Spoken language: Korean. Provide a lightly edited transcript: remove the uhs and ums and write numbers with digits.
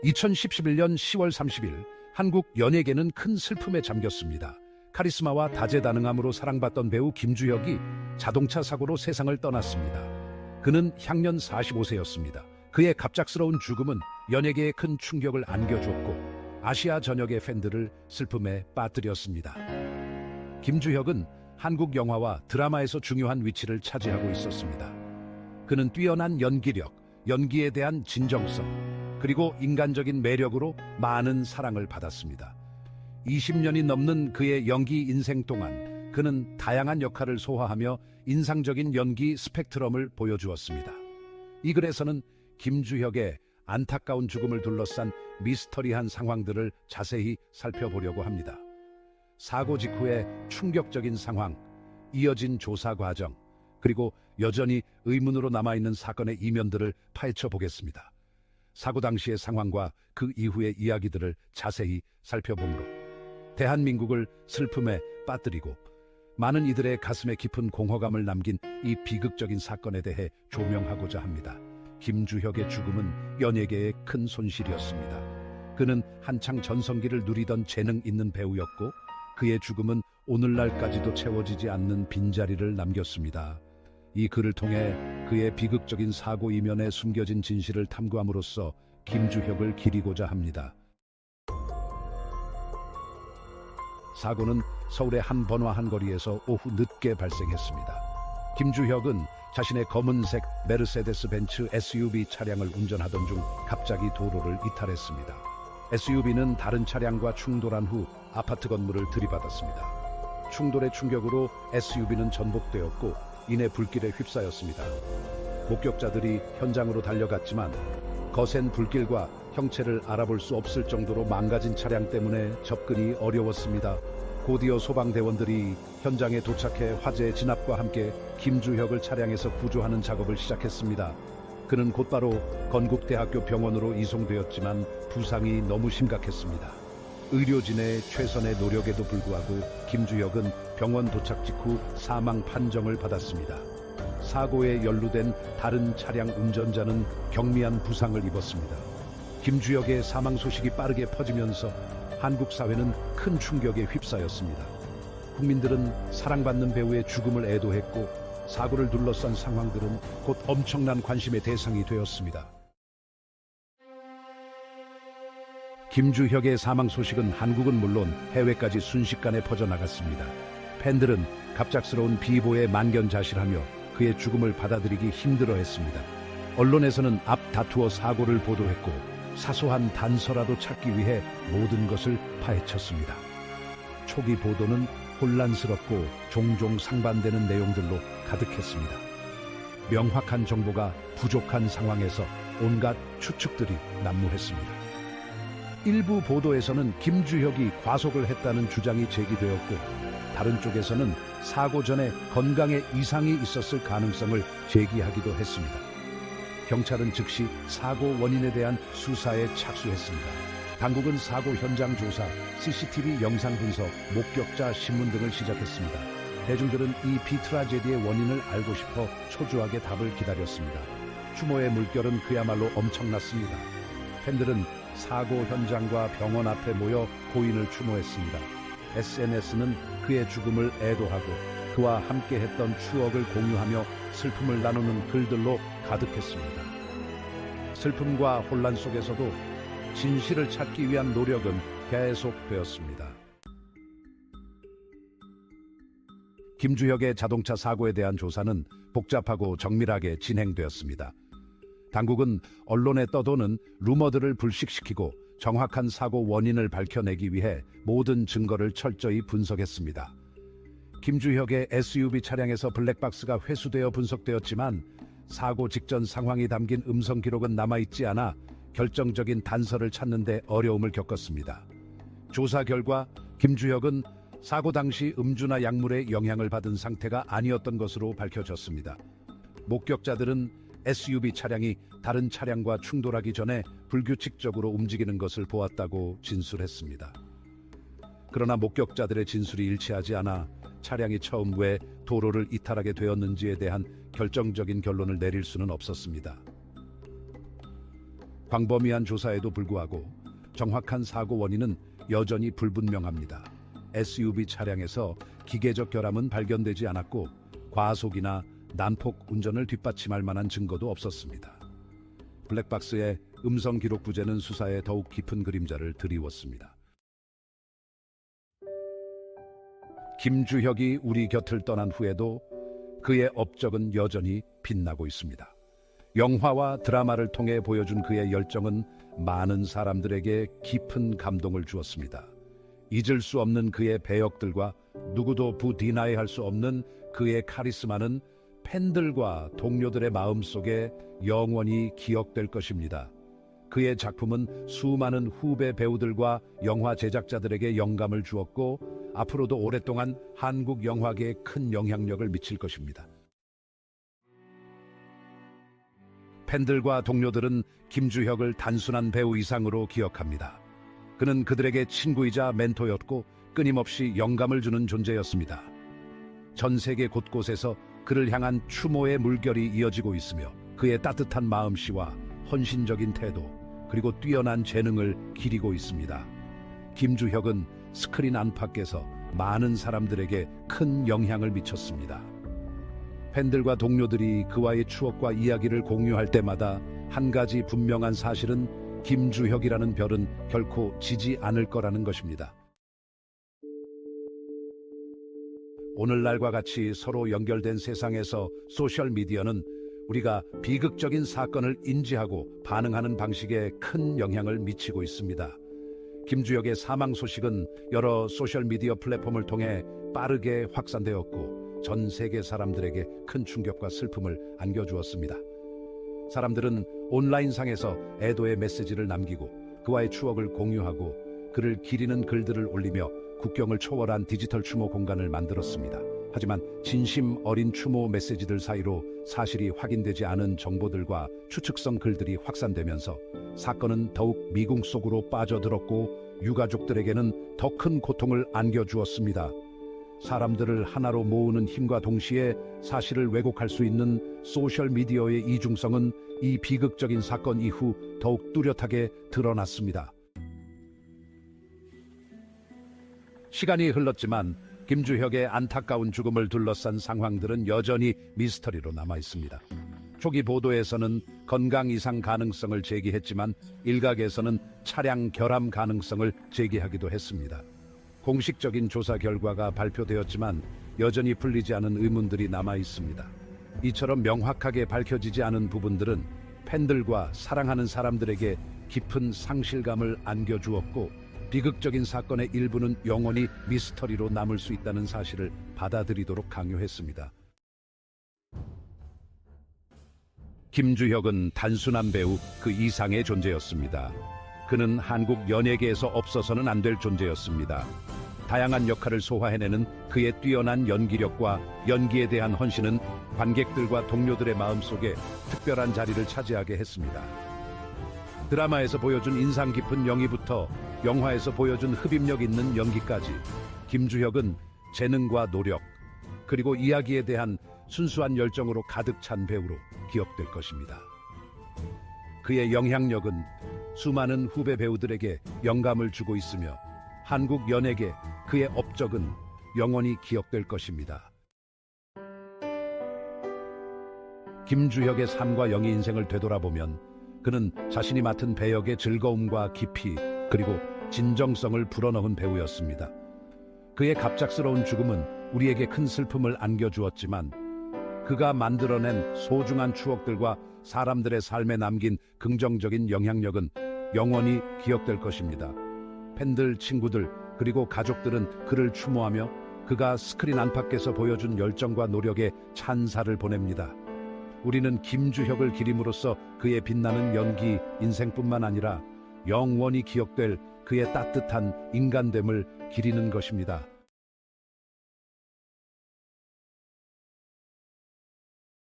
2011년 10월 30일 한국 연예계는 큰 슬픔에 잠겼습니다. 카리스마와 다재다능함으로 사랑받던 배우 김주혁이 자동차 사고로 세상을 떠났습니다. 그는 향년 45세였습니다. 그의 갑작스러운 죽음은 연예계에 큰 충격을 안겨주었고 아시아 전역의 팬들을 슬픔에 빠뜨렸습니다. 김주혁은 한국 영화와 드라마에서 중요한 위치를 차지하고 있었습니다. 그는 뛰어난 연기력, 연기에 대한 진정성, 그리고 인간적인 매력으로 많은 사랑을 받았습니다. 20년이 넘는 그의 연기 인생 동안 그는 다양한 역할을 소화하며 인상적인 연기 스펙트럼을 보여주었습니다. 이 글에서는 김주혁의 안타까운 죽음을 둘러싼 미스터리한 상황들을 자세히 살펴보려고 합니다. 사고 직후의 충격적인 상황, 이어진 조사 과정, 그리고 여전히 의문으로 남아있는 사건의 이면들을 파헤쳐 보겠습니다. 사고 당시의 상황과 그 이후의 이야기들을 자세히 살펴보므로 대한민국을 슬픔에 빠뜨리고 많은 이들의 가슴에 깊은 공허감을 남긴 이 비극적인 사건에 대해 조명하고자 합니다. 김주혁의 죽음은 연예계의 큰 손실이었습니다. 그는 한창 전성기를 누리던 재능 있는 배우였고 그의 죽음은 오늘날까지도 채워지지 않는 빈자리를 남겼습니다. 이 글을 통해 그의 비극적인 사고 이면에 숨겨진 진실을 탐구함으로써 김주혁을 기리고자 합니다. 사고는 서울의 한 번화한 거리에서 오후 늦게 발생했습니다. 김주혁은 자신의 검은색 메르세데스 벤츠 SUV 차량을 운전하던 중 갑자기 도로를 이탈했습니다. SUV는 다른 차량과 충돌한 후 아파트 건물을 들이받았습니다. 충돌의 충격으로 SUV는 전복되었고 이내 불길에 휩싸였습니다. 목격자들이 현장으로 달려갔지만 거센 불길과 형체를 알아볼 수 없을 정도로 망가진 차량 때문에 접근이 어려웠습니다. 곧이어 소방대원들이 현장에 도착해 화재 진압과 함께 김주혁을 차량에서 구조하는 작업을 시작했습니다. 그는 곧바로 건국대학교 병원으로 이송되었지만 부상이 너무 심각했습니다. 의료진의 최선의 노력에도 불구하고 김주혁은 병원 도착 직후 사망 판정을 받았습니다. 사고에 연루된 다른 차량 운전자는 경미한 부상을 입었습니다. 김주혁의 사망 소식이 빠르게 퍼지면서 한국 사회는 큰 충격에 휩싸였습니다. 국민들은 사랑받는 배우의 죽음을 애도했고 사고를 둘러싼 상황들은 곧 엄청난 관심의 대상이 되었습니다. 김주혁의 사망 소식은 한국은 물론 해외까지 순식간에 퍼져나갔습니다. 팬들은 갑작스러운 비보에 만견자실하며 그의 죽음을 받아들이기 힘들어했습니다. 언론에서는 앞다투어 사고를 보도했고 사소한 단서라도 찾기 위해 모든 것을 파헤쳤습니다. 초기 보도는 혼란스럽고 종종 상반되는 내용들로 가득했습니다. 명확한 정보가 부족한 상황에서 온갖 추측들이 난무했습니다. 일부 보도에서는 김주혁이 과속을 했다는 주장이 제기되었고 다른 쪽에서는 사고 전에 건강에 이상이 있었을 가능성을 제기하기도 했습니다. 경찰은 즉시 사고 원인에 대한 수사에 착수했습니다. 당국은 사고 현장 조사, CCTV 영상 분석, 목격자 신문 등을 시작했습니다. 대중들은 이 비트라제디의 원인을 알고 싶어 초조하게 답을 기다렸습니다. 추모의 물결은 그야말로 엄청났습니다. 팬들은 사고 현장과 병원 앞에 모여 고인을 추모했습니다. SNS는 그의 죽음을 애도하고 그와 함께했던 추억을 공유하며 슬픔을 나누는 글들로 가득했습니다. 슬픔과 혼란 속에서도 진실을 찾기 위한 노력은 계속되었습니다. 김주혁의 자동차 사고에 대한 조사는 복잡하고 정밀하게 진행되었습니다. 당국은 언론에 떠도는 루머들을 불식시키고 정확한 사고 원인을 밝혀내기 위해 모든 증거를 철저히 분석했습니다. 김주혁의 SUV 차량에서 블랙박스가 회수되어 분석되었지만 사고 직전 상황이 담긴 음성 기록은 남아있지 않아 결정적인 단서를 찾는 데 어려움을 겪었습니다. 조사 결과 김주혁은 사고 당시 음주나 약물의 영향을 받은 상태가 아니었던 것으로 밝혀졌습니다. 목격자들은 SUV 차량이 다른 차량과 충돌하기 전에 불규칙적으로 움직이는 것을 보았다고 진술했습니다. 그러나 목격자들의 진술이 일치하지 않아 차량이 처음 왜 도로를 이탈하게 되었는지에 대한 결정적인 결론을 내릴 수는 없었습니다. 광범위한 조사에도 불구하고 정확한 사고 원인은 여전히 불분명합니다. SUV 차량에서 기계적 결함은 발견되지 않았고 과속이나 난폭 운전을 뒷받침할 만한 증거도 없었습니다. 블랙박스의 음성 기록 부재는 수사에 더욱 깊은 그림자를 드리웠습니다. 김주혁이 우리 곁을 떠난 후에도 그의 업적은 여전히 빛나고 있습니다. 영화와 드라마를 통해 보여준 그의 열정은 많은 사람들에게 깊은 감동을 주었습니다. 잊을 수 없는 그의 배역들과 누구도 부디나이할 수 없는 그의 카리스마는 팬들과 동료들의 마음속에 영원히 기억될 것입니다. 그의 작품은 수많은 후배 배우들과 영화 제작자들에게 영감을 주었고 앞으로도 오랫동안 한국 영화계에 큰 영향력을 미칠 것입니다. 팬들과 동료들은 김주혁을 단순한 배우 이상으로 기억합니다. 그는 그들에게 친구이자 멘토였고 끊임없이 영감을 주는 존재였습니다. 전 세계 곳곳에서 그를 향한 추모의 물결이 이어지고 있으며 그의 따뜻한 마음씨와 헌신적인 태도 그리고 뛰어난 재능을 기리고 있습니다. 김주혁은 스크린 안팎에서 많은 사람들에게 큰 영향을 미쳤습니다. 팬들과 동료들이 그와의 추억과 이야기를 공유할 때마다 한 가지 분명한 사실은 김주혁이라는 별은 결코 지지 않을 거라는 것입니다. 오늘날과 같이 서로 연결된 세상에서 소셜미디어는 우리가 비극적인 사건을 인지하고 반응하는 방식에 큰 영향을 미치고 있습니다. 김주혁의 사망 소식은 여러 소셜미디어 플랫폼을 통해 빠르게 확산되었고 전 세계 사람들에게 큰 충격과 슬픔을 안겨주었습니다. 사람들은 온라인상에서 애도의 메시지를 남기고 그와의 추억을 공유하고 그를 기리는 글들을 올리며 국경을 초월한 디지털 추모 공간을 만들었습니다. 하지만 진심 어린 추모 메시지들 사이로 사실이 확인되지 않은 정보들과 추측성 글들이 확산되면서 사건은 더욱 미궁 속으로 빠져들었고 유가족들에게는 더 큰 고통을 안겨주었습니다. 사람들을 하나로 모으는 힘과 동시에 사실을 왜곡할 수 있는 소셜미디어의 이중성은 이 비극적인 사건 이후 더욱 뚜렷하게 드러났습니다. 시간이 흘렀지만 김주혁의 안타까운 죽음을 둘러싼 상황들은 여전히 미스터리로 남아 있습니다. 초기 보도에서는 건강 이상 가능성을 제기했지만 일각에서는 차량 결함 가능성을 제기하기도 했습니다. 공식적인 조사 결과가 발표되었지만 여전히 풀리지 않은 의문들이 남아 있습니다. 이처럼 명확하게 밝혀지지 않은 부분들은 팬들과 사랑하는 사람들에게 깊은 상실감을 안겨주었고 비극적인 사건의 일부는 영원히 미스터리로 남을 수 있다는 사실을 받아들이도록 강요했습니다. 김주혁은 단순한 배우 그 이상의 존재였습니다. 그는 한국 연예계에서 없어서는 안 될 존재였습니다. 다양한 역할을 소화해내는 그의 뛰어난 연기력과 연기에 대한 헌신은 관객들과 동료들의 마음속에 특별한 자리를 차지하게 했습니다. 드라마에서 보여준 인상 깊은 연기부터 영화에서 보여준 흡입력 있는 연기까지 김주혁은 재능과 노력 그리고 이야기에 대한 순수한 열정으로 가득 찬 배우로 기억될 것입니다. 그의 영향력은 수많은 후배 배우들에게 영감을 주고 있으며 한국 연예계 그의 업적은 영원히 기억될 것입니다. 김주혁의 삶과 영희 인생을 되돌아보면 그는 자신이 맡은 배역의 즐거움과 깊이 그리고 진정성을 불어넣은 배우였습니다. 그의 갑작스러운 죽음은 우리에게 큰 슬픔을 안겨주었지만 그가 만들어낸 소중한 추억들과 사람들의 삶에 남긴 긍정적인 영향력은 영원히 기억될 것입니다. 팬들, 친구들, 그리고 가족들은 그를 추모하며 그가 스크린 안팎에서 보여준 열정과 노력에 찬사를 보냅니다. 우리는 김주혁을 기림으로써 그의 빛나는 연기, 인생뿐만 아니라 영원히 기억될 그의 따뜻한 인간됨을 기리는 것입니다.